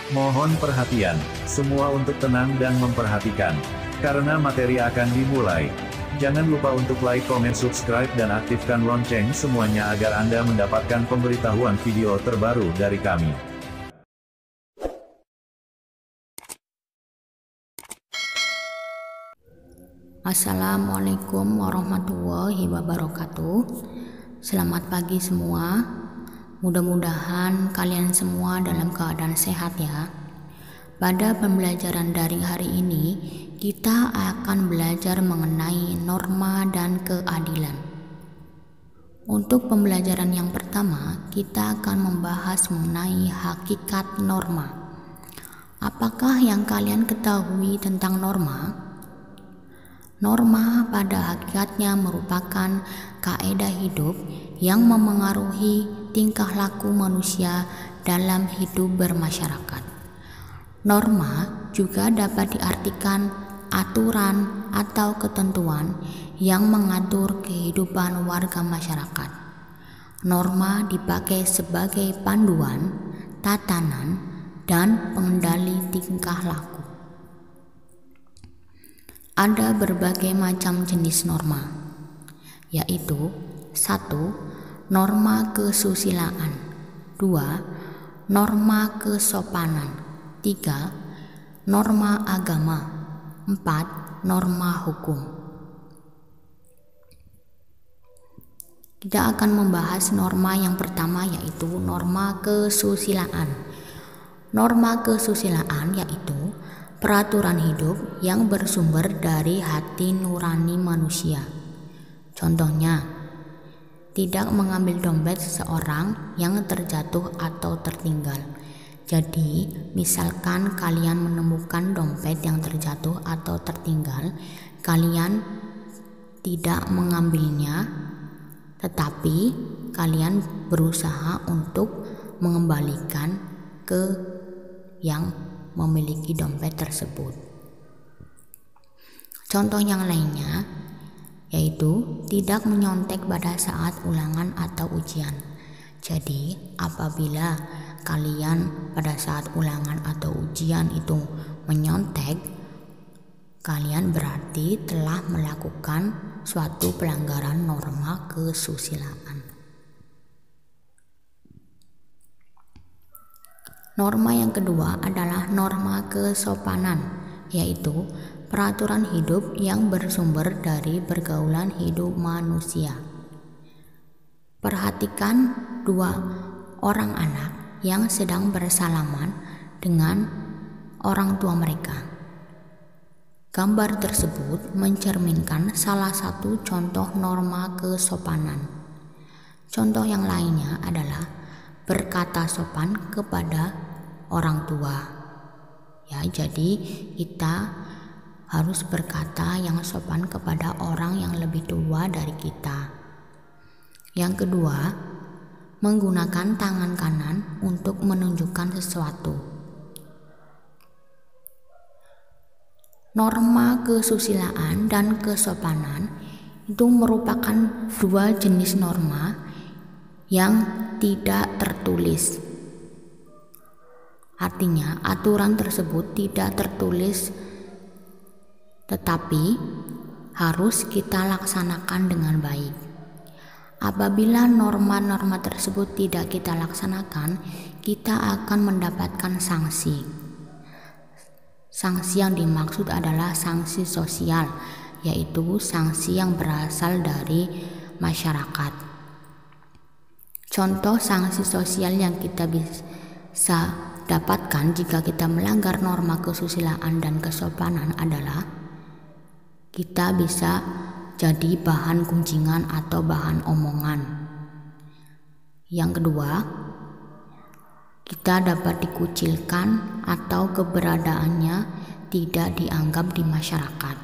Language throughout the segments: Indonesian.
Mohon perhatian, semua untuk tenang dan memperhatikan. Karena materi akan dimulai. Jangan lupa untuk like, komen, subscribe, dan aktifkan lonceng semuanya agar Anda mendapatkan pemberitahuan video terbaru dari kami. Assalamualaikum warahmatullahi wabarakatuh. Selamat pagi semua. Mudah-mudahan kalian semua dalam keadaan sehat ya. Pada pembelajaran daring hari ini, kita akan belajar mengenai norma dan keadilan. Untuk pembelajaran yang pertama, kita akan membahas mengenai hakikat norma. Apakah yang kalian ketahui tentang norma? Norma pada hakikatnya merupakan kaedah hidup yang memengaruhi tingkah laku manusia dalam hidup bermasyarakat. Norma juga dapat diartikan aturan atau ketentuan yang mengatur kehidupan warga masyarakat. Norma dipakai sebagai panduan, tatanan, dan pengendali tingkah laku. Ada berbagai macam jenis norma, yaitu 1. Norma kesusilaan, 2. Norma kesopanan, 3. Norma agama, 4. Norma hukum. Kita akan membahas norma yang pertama, yaitu norma kesusilaan. Norma kesusilaan yaitu peraturan hidup yang bersumber dari hati nurani manusia. Contohnya, tidak mengambil dompet seseorang yang terjatuh atau tertinggal. Jadi, misalkan kalian menemukan dompet yang terjatuh atau tertinggal, kalian tidak mengambilnya, tetapi kalian berusaha untuk mengembalikan ke yang memiliki dompet tersebut. Contoh yang lainnya yaitu tidak menyontek pada saat ulangan atau ujian. Jadi, apabila kalian pada saat ulangan atau ujian itu menyontek, kalian berarti telah melakukan suatu pelanggaran norma kesusilaan. Norma yang kedua adalah norma kesopanan, yaitu peraturan hidup yang bersumber dari pergaulan hidup manusia. Perhatikan dua orang anak yang sedang bersalaman dengan orang tua mereka. Gambar tersebut mencerminkan salah satu contoh norma kesopanan. Contoh yang lainnya adalah berkata sopan kepada orang tua. Ya, jadi kita harus berkata yang sopan kepada orang yang lebih tua dari kita. Yang kedua, menggunakan tangan kanan untuk menunjukkan sesuatu. Norma kesusilaan dan kesopanan itu merupakan dua jenis norma yang tidak tertulis. Artinya, aturan tersebut tidak tertulis, tetapi harus kita laksanakan dengan baik. Apabila norma-norma tersebut tidak kita laksanakan, kita akan mendapatkan sanksi. Sanksi yang dimaksud adalah sanksi sosial, yaitu sanksi yang berasal dari masyarakat. Contoh sanksi sosial yang kita bisa dapatkan jika kita melanggar norma kesusilaan dan kesopanan adalah kita bisa jadi bahan gunjingan atau bahan omongan. Yang kedua, kita dapat dikucilkan atau keberadaannya tidak dianggap di masyarakat.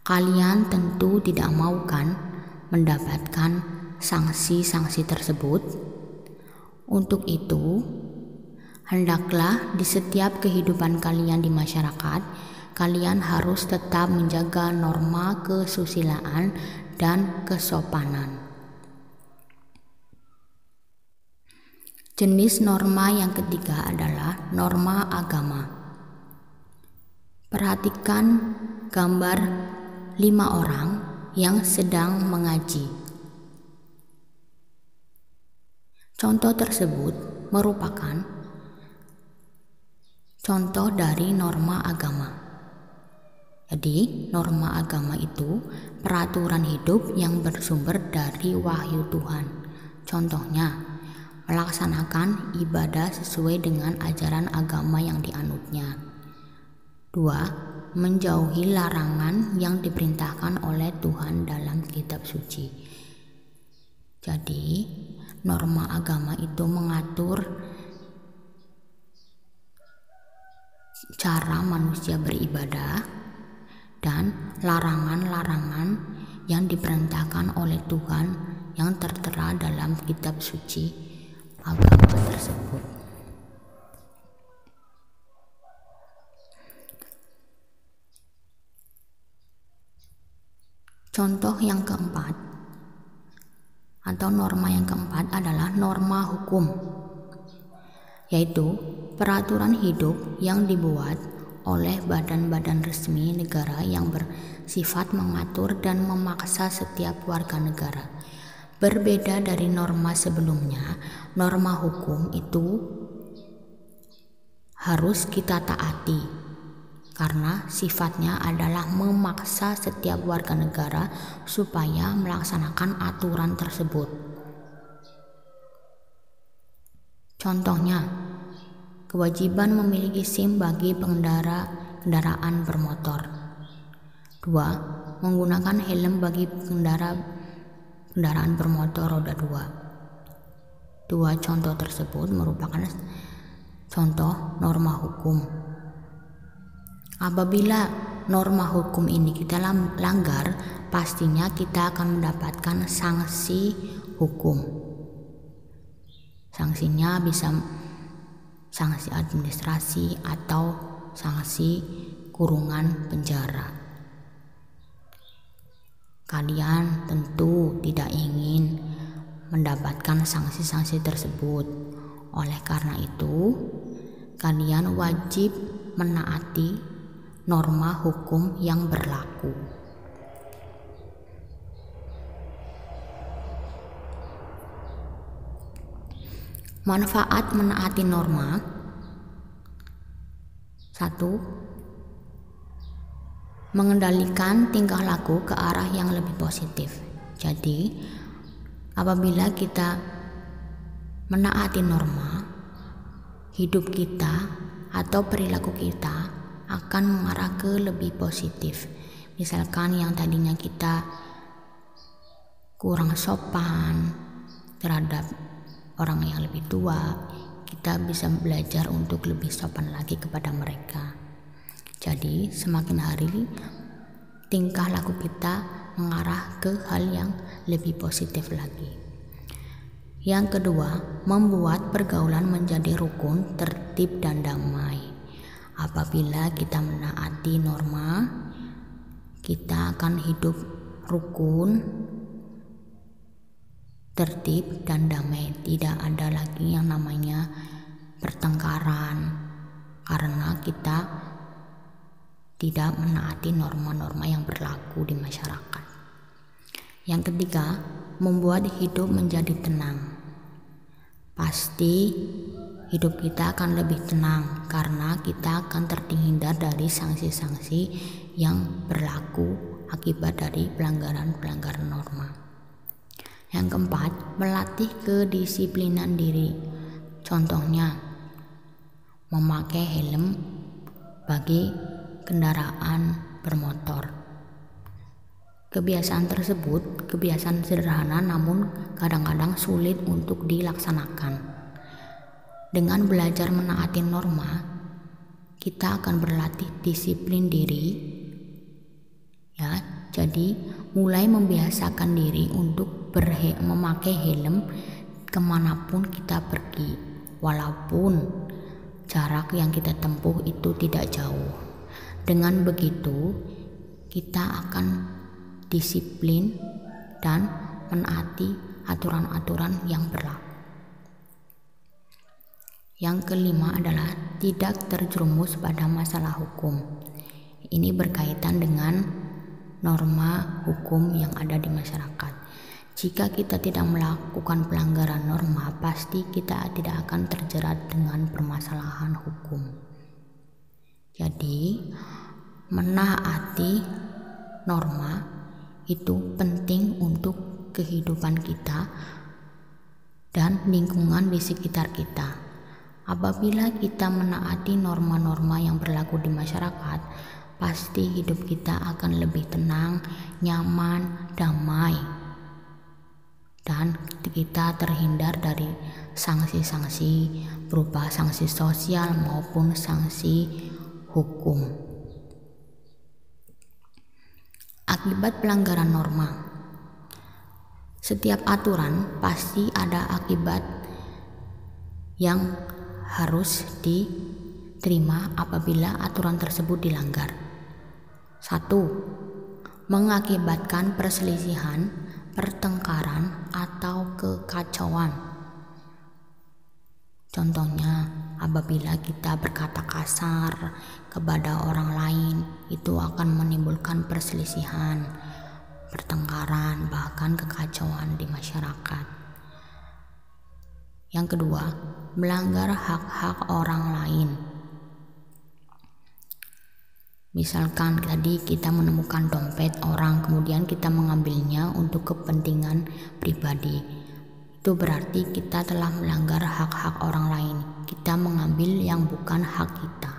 Kalian tentu tidak mau kan mendapatkan sanksi-sanksi tersebut. Untuk itu, hendaklah di setiap kehidupan kalian di masyarakat, kalian harus tetap menjaga norma kesusilaan dan kesopanan. Jenis norma yang ketiga adalah norma agama. Perhatikan gambar 5 orang yang sedang mengaji. Contoh tersebut merupakan contoh dari norma agama. Jadi, norma agama itu peraturan hidup yang bersumber dari wahyu Tuhan. Contohnya, melaksanakan ibadah sesuai dengan ajaran agama yang dianutnya. 2. Menjauhi larangan yang diperintahkan oleh Tuhan dalam kitab suci. Jadi, norma agama itu mengatur cara manusia beribadah dan larangan-larangan yang diperintahkan oleh Tuhan yang tertera dalam kitab suci agama tersebut. Contoh yang keempat atau norma yang keempat adalah norma hukum, yaitu peraturan hidup yang dibuat oleh badan-badan resmi negara yang bersifat mengatur dan memaksa setiap warga negara. Berbeda dari norma sebelumnya, norma hukum itu harus kita taati karena sifatnya adalah memaksa setiap warga negara supaya melaksanakan aturan tersebut. Contohnya, kewajiban memiliki SIM bagi pengendara kendaraan bermotor. 2. Menggunakan helm bagi kendaraan bermotor roda 2. 2 contoh tersebut merupakan contoh norma hukum. Apabila norma hukum ini kita langgar, pastinya kita akan mendapatkan sanksi hukum. Sanksinya bisa sanksi administrasi atau sanksi kurungan penjara. Kalian tentu tidak ingin mendapatkan sanksi-sanksi tersebut. Oleh karena itu, kalian wajib menaati norma hukum yang berlaku. Manfaat menaati norma. 1. Mengendalikan tingkah laku ke arah yang lebih positif. Jadi, apabila kita menaati norma, hidup kita atau perilaku kita akan mengarah ke lebih positif. Misalkan yang tadinya kita kurang sopan terhadap orang yang lebih tua, kita bisa belajar untuk lebih sopan lagi kepada mereka. Jadi semakin hari tingkah laku kita mengarah ke hal yang lebih positif lagi. Yang kedua, membuat pergaulan menjadi rukun, tertib, dan damai. Apabila kita menaati norma, kita akan hidup rukun, tertib, dan damai. Tidak ada lagi yang namanya pertengkaran karena kita tidak menaati norma-norma yang berlaku di masyarakat. Yang ketiga, membuat hidup menjadi tenang. Pasti hidup kita akan lebih tenang karena kita akan terhindar dari sanksi-sanksi yang berlaku akibat dari pelanggaran-pelanggaran norma. Yang keempat, melatih kedisiplinan diri. Contohnya, memakai helm bagi kendaraan bermotor. Kebiasaan tersebut kebiasaan sederhana namun kadang-kadang sulit untuk dilaksanakan. Dengan belajar menaati norma, kita akan berlatih disiplin diri. Ya, jadi mulai membiasakan diri untuk memakai helm kemanapun kita pergi, walaupun jarak yang kita tempuh itu tidak jauh. Dengan begitu, kita akan disiplin dan menaati aturan-aturan yang berlaku. Yang kelima adalah tidak terjerumus pada masalah hukum. Ini berkaitan dengan norma hukum yang ada di masyarakat. Jika kita tidak melakukan pelanggaran norma, pasti kita tidak akan terjerat dengan permasalahan hukum. Jadi, menaati norma itu penting untuk kehidupan kita dan lingkungan di sekitar kita. Apabila kita menaati norma-norma yang berlaku di masyarakat, pasti hidup kita akan lebih tenang, nyaman, damai, dan kita terhindar dari sanksi-sanksi berupa sanksi sosial maupun sanksi hukum. Akibat pelanggaran norma. Setiap aturan pasti ada akibat yang harus diterima apabila aturan tersebut dilanggar. 1. Mengakibatkan perselisihan, pertengkaran, atau kekacauan. Contohnya, apabila kita berkata kasar kepada orang lain, itu akan menimbulkan perselisihan, pertengkaran, bahkan kekacauan di masyarakat. Yang kedua, melanggar hak-hak orang lain. Misalkan tadi kita menemukan dompet orang, kemudian kita mengambilnya untuk kepentingan pribadi. Itu berarti kita telah melanggar hak-hak orang lain. Kita mengambil yang bukan hak kita.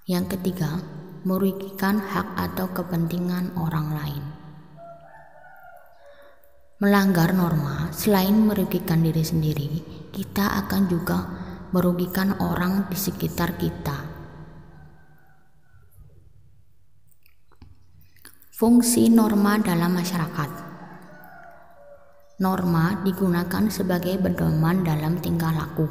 Yang ketiga, merugikan hak atau kepentingan orang lain. Melanggar norma, selain merugikan diri sendiri, kita akan juga merugikan orang di sekitar kita. Fungsi norma dalam masyarakat. Norma digunakan sebagai pedoman dalam tingkah laku.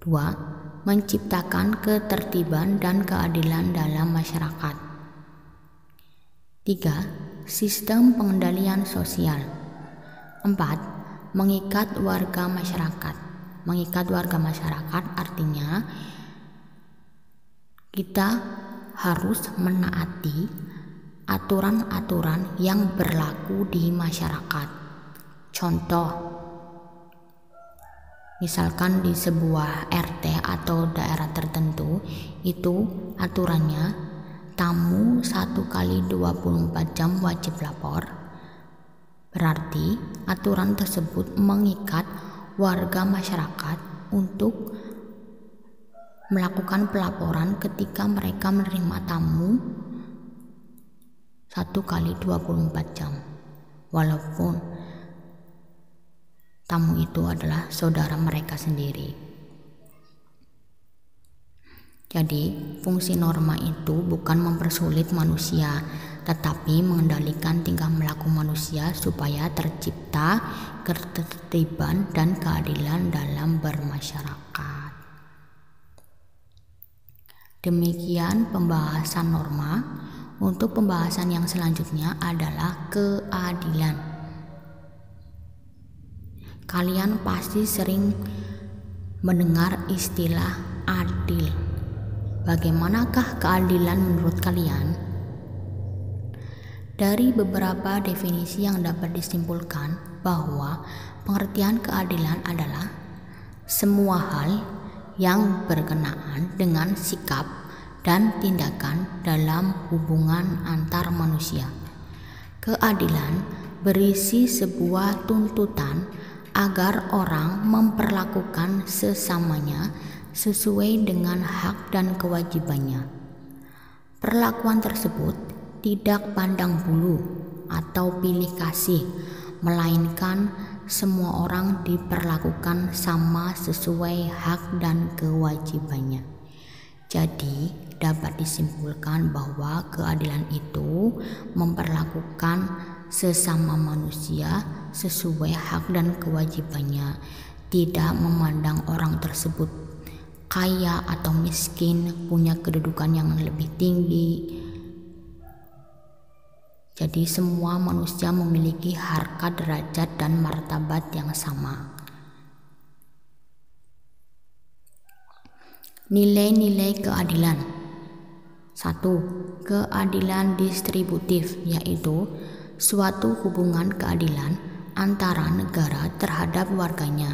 2. Menciptakan ketertiban dan keadilan dalam masyarakat. 3. Sistem pengendalian sosial. 4. Mengikat warga masyarakat. Mengikat warga masyarakat artinya kita harus menaati aturan-aturan yang berlaku di masyarakat. Contoh, misalkan di sebuah RT atau daerah tertentu, itu aturannya tamu 1 kali 24 jam wajib lapor. Berarti aturan tersebut mengikat warga masyarakat untuk melakukan pelaporan ketika mereka menerima tamu 1 kali 24 jam, walaupun tamu itu adalah saudara mereka sendiri. Jadi, fungsi norma itu bukan mempersulit manusia, tetapi mengendalikan tingkah laku manusia supaya tercipta ketertiban dan keadilan dalam bermasyarakat. Demikian pembahasan norma. Untuk pembahasan yang selanjutnya adalah keadilan. Kalian pasti sering mendengar istilah adil. Bagaimanakah keadilan menurut kalian? Dari beberapa definisi yang dapat disimpulkan bahwa pengertian keadilan adalah semua hal yang berkenaan dengan sikap dan tindakan dalam hubungan antar manusia. Keadilan berisi sebuah tuntutan agar orang memperlakukan sesamanya sesuai dengan hak dan kewajibannya. Perlakuan tersebut tidak pandang bulu atau pilih kasih, melainkan semua orang diperlakukan sama sesuai hak dan kewajibannya. Jadi, dapat disimpulkan bahwa keadilan itu memperlakukan sesama manusia sesuai hak dan kewajibannya, tidak memandang orang tersebut kaya atau miskin, punya kedudukan yang lebih tinggi. Jadi semua manusia memiliki harkat, derajat, dan martabat yang sama. Nilai-nilai keadilan. 1. Keadilan distributif, yaitu suatu hubungan keadilan antara negara terhadap warganya.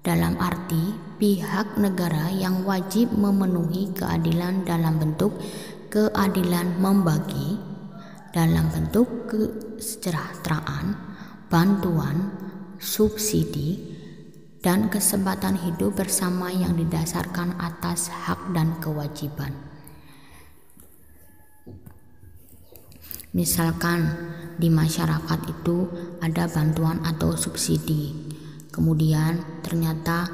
Dalam arti pihak negara yang wajib memenuhi keadilan dalam bentuk keadilan membagi, dalam bentuk kesejahteraan, bantuan, subsidi, dan kesempatan hidup bersama yang didasarkan atas hak dan kewajiban. Misalkan di masyarakat itu ada bantuan atau subsidi, kemudian ternyata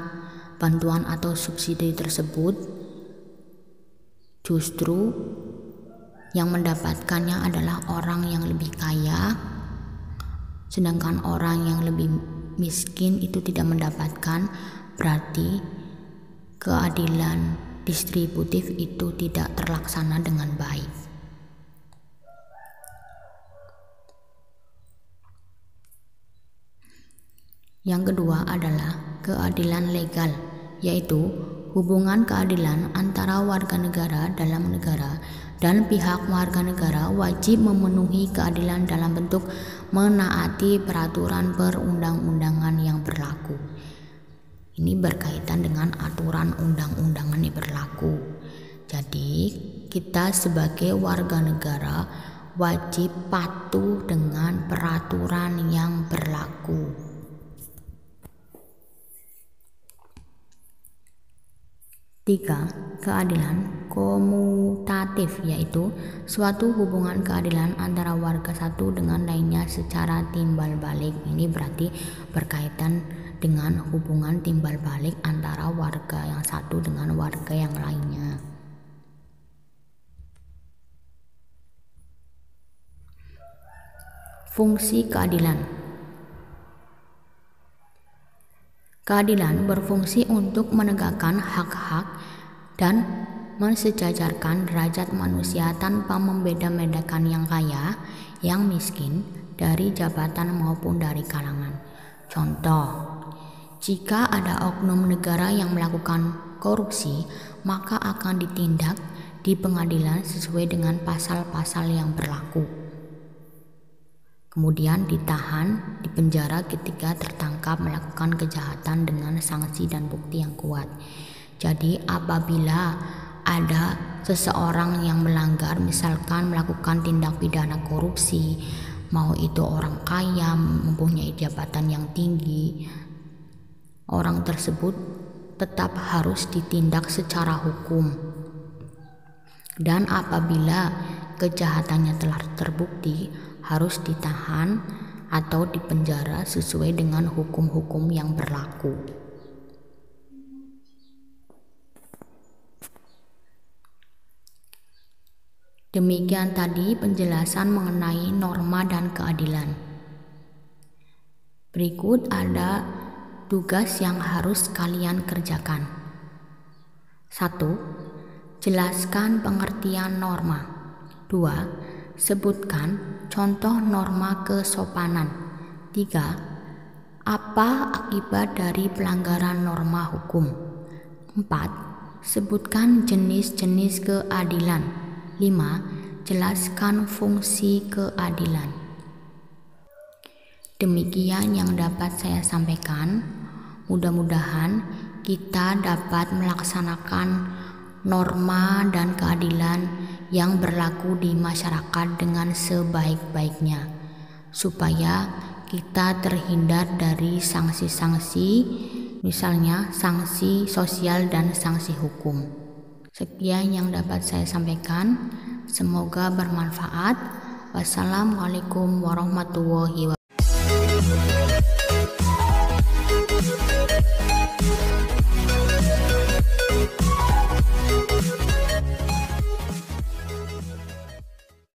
bantuan atau subsidi tersebut justru yang mendapatkannya adalah orang yang lebih kaya, sedangkan orang yang lebih miskin itu tidak mendapatkan, berarti keadilan distributif itu tidak terlaksana dengan baik. Yang kedua adalah keadilan legal, yaitu hubungan keadilan antara warga negara dalam negara dan pihak warga negara wajib memenuhi keadilan dalam bentuk menaati peraturan perundang-undangan yang berlaku. Ini berkaitan dengan aturan undang-undangan yang berlaku. Jadi kita sebagai warga negara wajib patuh dengan peraturan yang berlaku. 3. Keadilan komutatif, yaitu suatu hubungan keadilan antara warga satu dengan lainnya secara timbal balik. Ini berarti berkaitan dengan hubungan timbal balik antara warga yang satu dengan warga yang lainnya. Fungsi keadilan. Keadilan berfungsi untuk menegakkan hak-hak dan mensejajarkan derajat manusia tanpa membeda-bedakan yang kaya, yang miskin, dari jabatan maupun dari kalangan. Contoh, jika ada oknum negara yang melakukan korupsi, maka akan ditindak di pengadilan sesuai dengan pasal-pasal yang berlaku. Kemudian ditahan, dipenjara ketika tertangkap melakukan kejahatan dengan sanksi dan bukti yang kuat. Jadi apabila ada seseorang yang melanggar, misalkan melakukan tindak pidana korupsi, mau itu orang kaya, mempunyai jabatan yang tinggi, orang tersebut tetap harus ditindak secara hukum. Dan apabila kejahatannya telah terbukti, harus ditahan atau dipenjara sesuai dengan hukum-hukum yang berlaku. Demikian tadi penjelasan mengenai norma dan keadilan. Berikut ada tugas yang harus kalian kerjakan. 1. Jelaskan pengertian norma. 2. Sebutkan contoh norma kesopanan. 3. Apa akibat dari pelanggaran norma hukum? 4. Sebutkan jenis-jenis keadilan. 5. Jelaskan fungsi keadilan. Demikian yang dapat saya sampaikan. Mudah-mudahan kita dapat melaksanakan norma dan keadilan yang berlaku di masyarakat dengan sebaik-baiknya, supaya kita terhindar dari sanksi-sanksi, misalnya sanksi sosial dan sanksi hukum. Sekian yang dapat saya sampaikan, semoga bermanfaat. Wassalamualaikum warahmatullahi wabarakatuh.